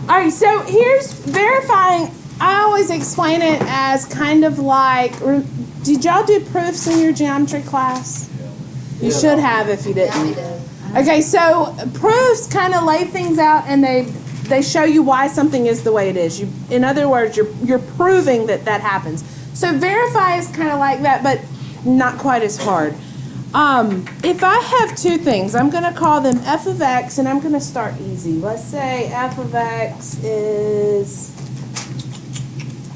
Alright, so here's verifying. I always explain it as kind of like, did y'all do proofs in your geometry class? You should have if you didn't. Okay, so proofs kind of lay things out and they show you why something is the way it is. In other words, you're proving that happens. So verify is kind of like that, but not quite as hard. If I have two things, I'm going to call them f of x, and I'm going to start easy. Let's say f of x is,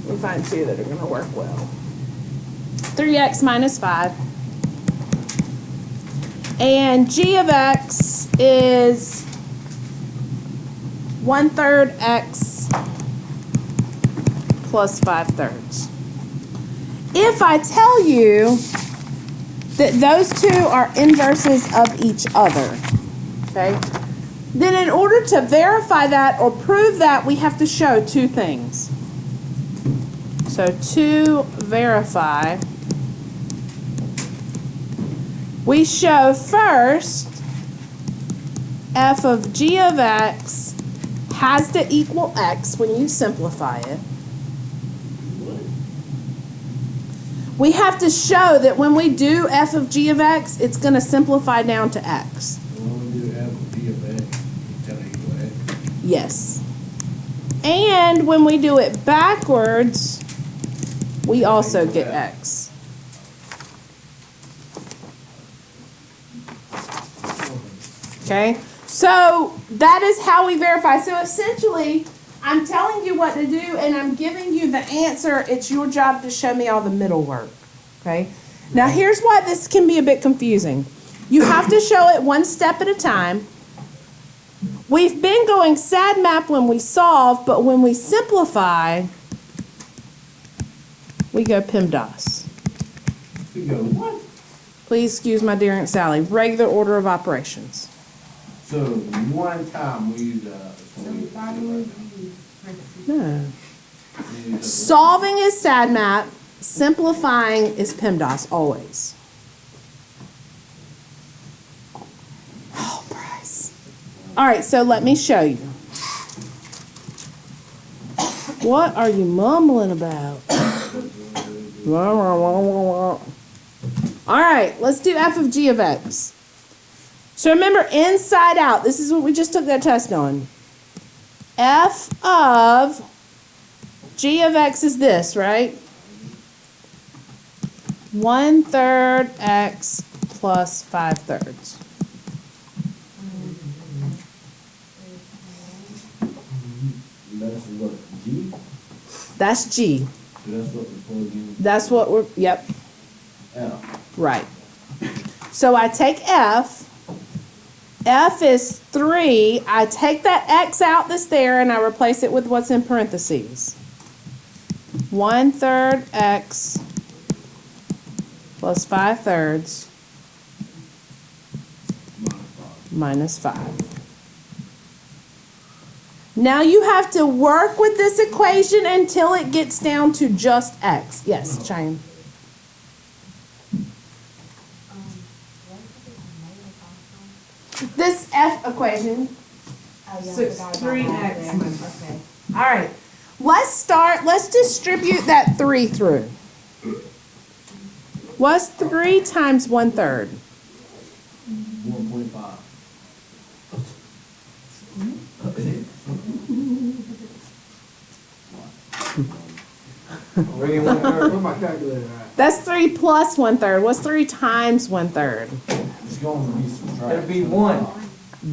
let me find two that are going to work well. 3x minus 5. And g of x is 1/3 x plus 5/3. If I tell you that those two are inverses of each other, okay, then in order to verify that or prove that, we have to show two things. So to verify, we show first f of g of x has to equal x when you simplify it. We have to show that when we do f of g of x, it's going to simplify down to x. When we do f of g of x, it's going to equal x. Yes. And when we do it backwards, we also get x. Okay? So that is how we verify. So essentially, I'm telling you what to do, and I'm giving you the answer. It's your job to show me all the middle work. Okay? Now, here's why this can be a bit confusing. You have to show it one step at a time. We've been going SADMAP when we solve, but when we simplify, we go PEMDAS. We go what? Please excuse my dear Aunt Sally. Regular order of operations. So one time we use No. Solving is SADMAP. Simplifying is PEMDAS, always. Oh, Bryce. All right, so let me show you. What are you mumbling about? All right, let's do f of g of x. So remember, inside out, this is what we just took that test on. F of g of x is this, right? 1/3 x plus 5/3. That's what, G? That's g. So that's what we're plugging. That's what we're, yep, F. right. So I take f. F is 3. I take that x out that's there and I replace it with what's in parentheses. 1/3 x plus 5/3 minus 5. Now you have to work with this equation until it gets down to just x. Yes, Cheyenne. This f equation. So it's 3x. Okay. All right. Let's distribute that 3 through. What's 3 times 1/3? 1.5. Put my calculator out. That's 3 plus 1/3. What's 3 times 1/3? It's going to be subtract. It'll be 1.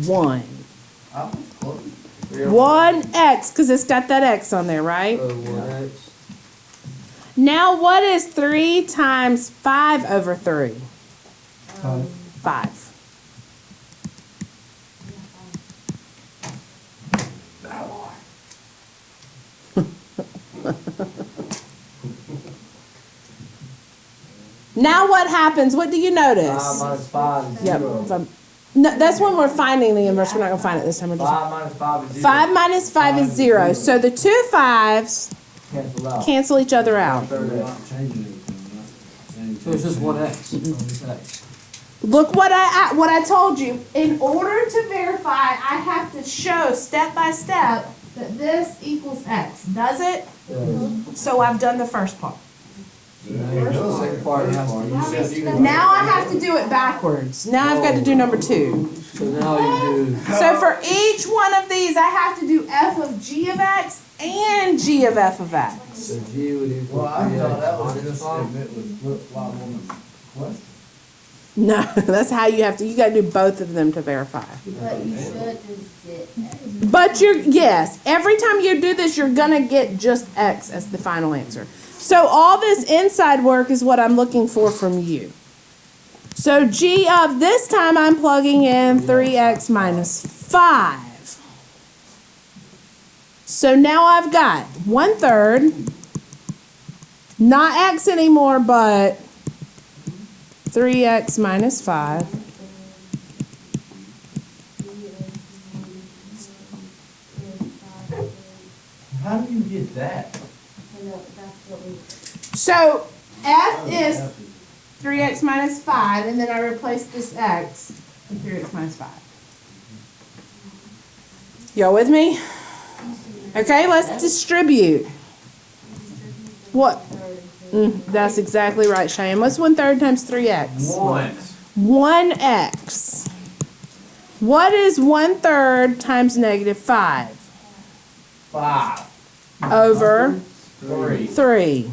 1. I was close. 1x, because it's got that x on there, right? 1x. Now what is 3 times 5 over 3? 5. Now what happens? What do you notice? 5 minus 5 is Yep. 0. No, that's when we're finding the inverse. We're not going to find it this time. We're just 5 minus 5 is 0. 5 minus 5 is 0. So the two 5s Cancel out. cancel each other out. 1/3 We're x. not changing anything. So it's just 1x. It's x. Look what I told you. In order to verify, I have to show step by step that this equals X. Does it? So I've done the first part. The second part has to be. Now I have to do it backwards. Now I've got to do number 2. So now you do. So for each one of these, I have to do f of g of x and g of f of x. So G would equal. Well, I thought that was minus just five. if it was flip-flop on the question. No, that's how you have to. You got to do both of them to verify. But you should just get X. But yes, every time you do this, you're gonna get just x as the final answer. So all this inside work is what I'm looking for from you. So g of this time I'm plugging in 3x minus 5. So now I've got 1/3, not x anymore, but 3x minus 5. How do you get that? So f is 3x minus 5, and then I replace this x with 3x minus 5. Y'all with me? Okay, let's distribute. What? That's exactly right, Cheyenne. What's 1/3 times 3x? 1. 1x. What is 1/3 times negative 5? 5. Over 3. 3.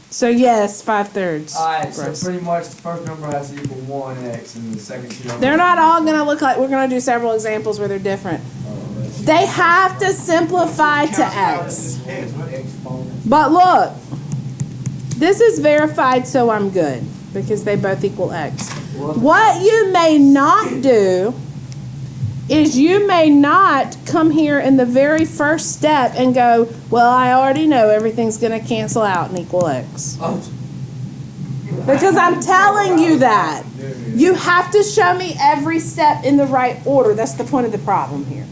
So yes, 5/3. Alright, so Gross. pretty much the first number has to equal 1x and the second two numbers. They're not all going to look like, we're going to do several examples where they're different. They have to simplify to x. But look, this is verified, so I'm good because they both equal x. What you may not do is you may not come here in the very first step and go, well, I already know everything's going to cancel out and equal x. Because I'm telling you that. You have to show me every step in the right order. That's the point of the problem here.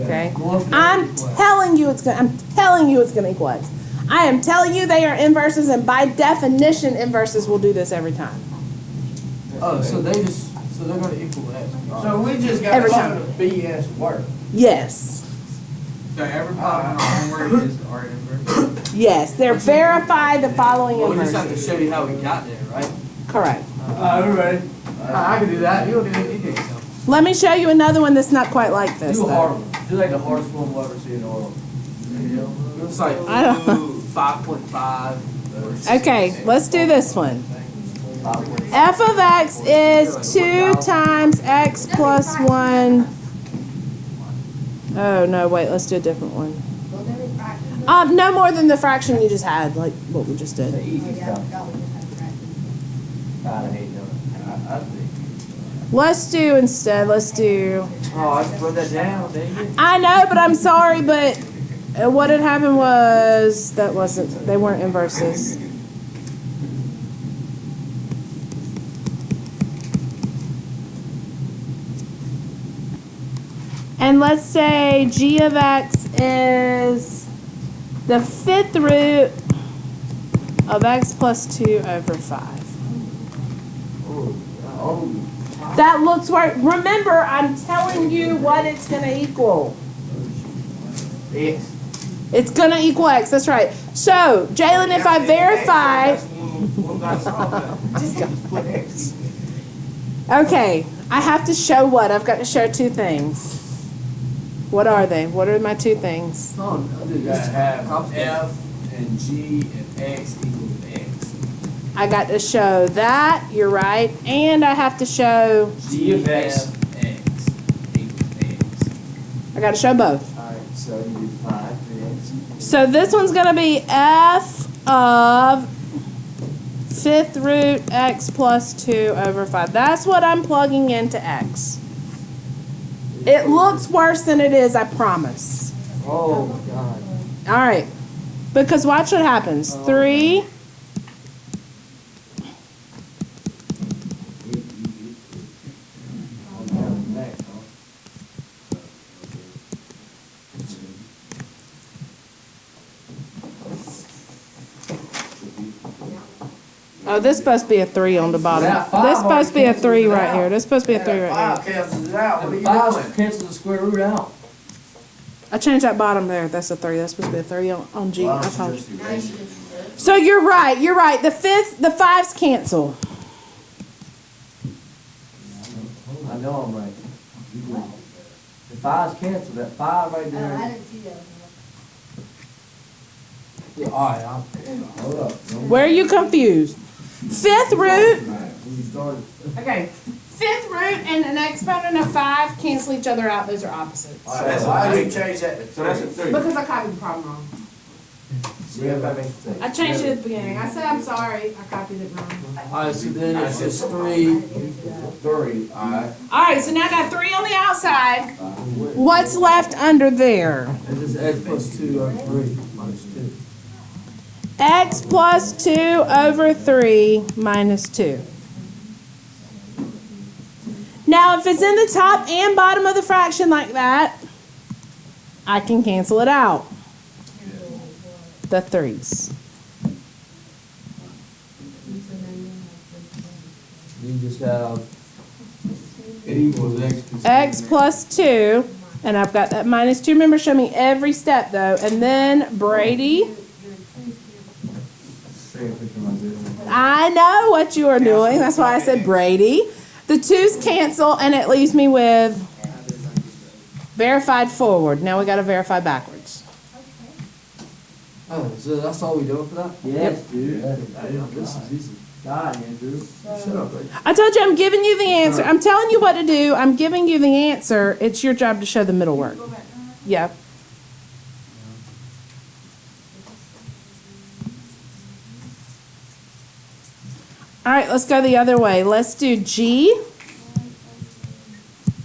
Okay? I'm telling you it's going to equal x. I am telling you they are inverses, and by definition inverses will do this every time. Oh, so they're gonna equal x. So we just got Every to time. do BS work. Yes. So every problem on homework is our inverse. Yes, they're verified the following Well, we just have to inverses. show you how we got there, right? Correct. Alright, we're ready. I can do that. You don't do anything. So. Let me show you another one that's not quite like this. Do a though. hard one. Do like the hardest one we'll ever see in the world. It's like I don't- 5.5. Okay, let's do this one. F of x is 2 times x plus 1. Oh, no, wait, let's do a different one. Well, there is fraction. No more than the fraction you just had, like what we just The did. easy Oh, yeah, I stuff. forgot we just had fractions. God, I hate them. I think. Let's do instead, let's do... Oh, I just wrote that down, dang it. I know, but I'm sorry, but what had happened was, they weren't inverses. And let's say g of x is the 5th root of x plus 2 over 5. Oh, That looks right. Remember, I'm telling you what it's going to equal. X. It's going to equal x. That's right. So, Jalen, if I verify... Okay, I have to show what? I've got to show 2 things. What are they? What are my 2 things? Oh, no, dude, You this gotta is have complicated. F and G and X equals X. I got to show that. You're right. And I have to show... G of X. X equals X. I got to show both. Alright, so you do 5 3x. So this one's going to be f of 5th root x plus 2 over 5. That's what I'm plugging into x. It looks worse than it is, I promise. Oh, God. All right. Because watch what happens. 3. Oh, this is supposed to be a 3 on the bottom. That five This is supposed to be a already 3 cancels it right out. here. This is supposed to be a 3 right here. Five cancels it out, what are And you five doing? cancels the square root out. I changed that bottom there. That's a 3. That's supposed to be a 3 on G. Why I don't you apologize. just erase it? So you're right. You're right. The 5's cancel. I know I'm right. The five's canceled, that 5 right Oh, I there. didn't see that. Yeah, alright, I'll. Hold up. Where are you confused? 5th root. When you started. Okay. 5th root and an exponent of 5 cancel each other out. Those are opposites. All right, why did you change that to So that's a 3? 3. Because I copied the problem wrong. See if that makes sense. I changed it at the beginning. I said I'm sorry. I copied it wrong. Alright, so then it's just 3. 3, all right. All right. So now I got 3 on the outside. What's left under there? It's just x plus 2 over 3 minus 2. X plus 2 over 3 minus 2. Now, if it's in the top and bottom of the fraction like that, I can cancel it out. The 3's. You just have. It equals x. X plus 2, and I've got that minus 2. Remember, show me every step, though. And then Brady. I know what you are doing. That's why I said Brady. The 2's cancel, and it leaves me with verified forward. Now we got to verify backwards. Oh, so that's all we doing for that? Yes, dude. This is easy. God, Andrew. Shut up, buddy. I told you I'm giving you the answer. I'm telling you what to do. I'm giving you the answer. It's your job to show the middle work. Yeah. All right, let's go the other way. Let's do G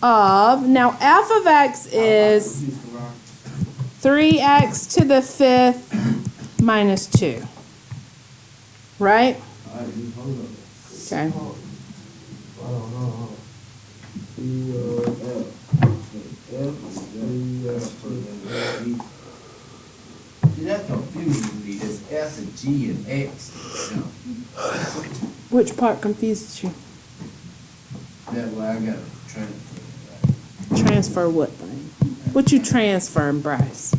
of, now f of x is 3x to the 5th minus 2. Right? All right, you hold up. Okay. I don't know. See, that's confusing me, this F and G and X. You know, Which part confuses you? that way I gotta transfer that. Transfer what thing? What you transferring, Bryce?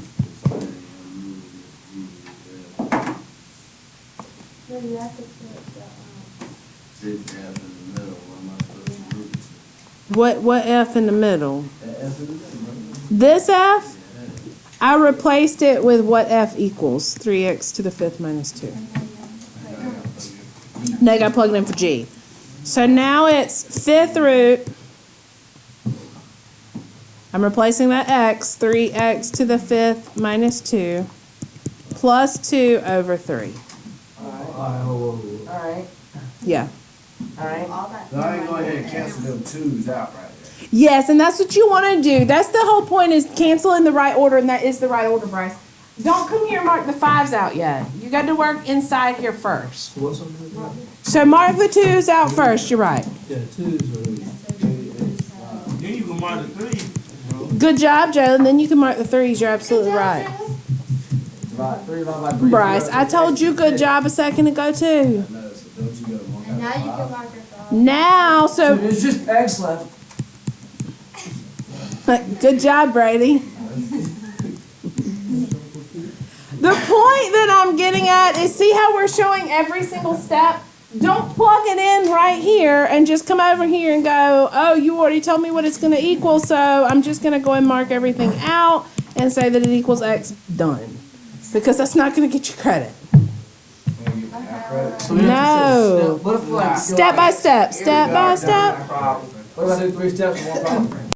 No, you have to put the, This F in the middle, what am I supposed to root to? What F in the middle? That F in the middle? This F? I replaced it with what F equals 3x to the 5th minus 2. Now you got to plug it in for G. So now it's 5th root. I'm replacing that x, 3x to the 5th minus 2, plus 2 over 3. Alright, Yeah. alright. all that. So I ain't go ahead and cancel them 2's out right there. Yes, and that's what you want to do. That's the whole point, is cancel in the right order, and that is the right order, Bryce. Don't come here and mark the 5's out yet. You got to work inside here first. So what's on there? So mark the 2's out first. You're right. Yeah, 2's are. Then you can mark the 3. Good job, Jalen. Then you can mark the 3's. You're absolutely right. Right, 3 divided by 3. Bryce, I told you good job a second ago, too. No, so don't you go one And now you can out mark your thought. Now, So so there's just x left. good job, Brady. The point that I'm getting at is, see how we're showing every single step? Don't plug it in right here and just come over here and go, oh, you already told me what it's going to equal, so I'm just going to go and mark everything out and say that it equals x, done. Because that's not going to get you credit. So we have to No. say, what if like Step by step, step by step. what if I do 3 steps in one problem?